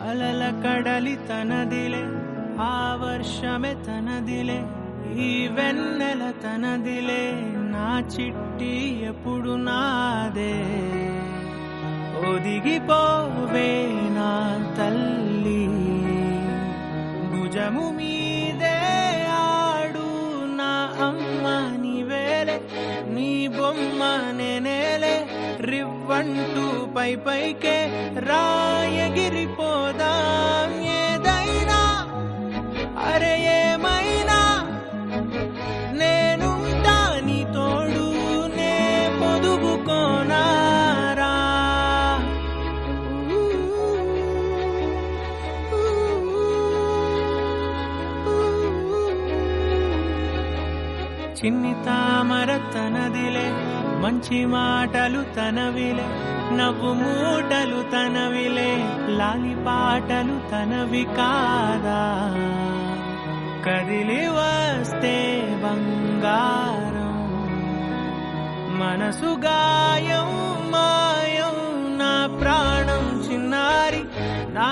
అలల కడలి తనదిలే, ఆ వర్షమే తనదిలే, ఈ వెన్నెల తనదిలే, నా చిట్టి ఎప్పుడు నాదే. ఒదిగిపోవే నా తల్లి, భుజము మీదే ఆడు నా అమ్మ నీవేలే, నీ బొమ్మ నేనేలే, రివ్వంటూ పై పైకే రాయగిరిపోదాం. ఏదైనా అరే ఏమైనా నేనుంటా నీ తోడు, నే పొదుగుకోనారా. చిన్ని తామర తనదిలే, మంచి మాటలు తనవిలే, నవ్వు మూటలు తనవిలే, లాలి పాటలు తనవి కాదా. కదిలి వస్తే బంగారం, మనసు గాయం మాయం, నా ప్రాణం చిన్నారి, నా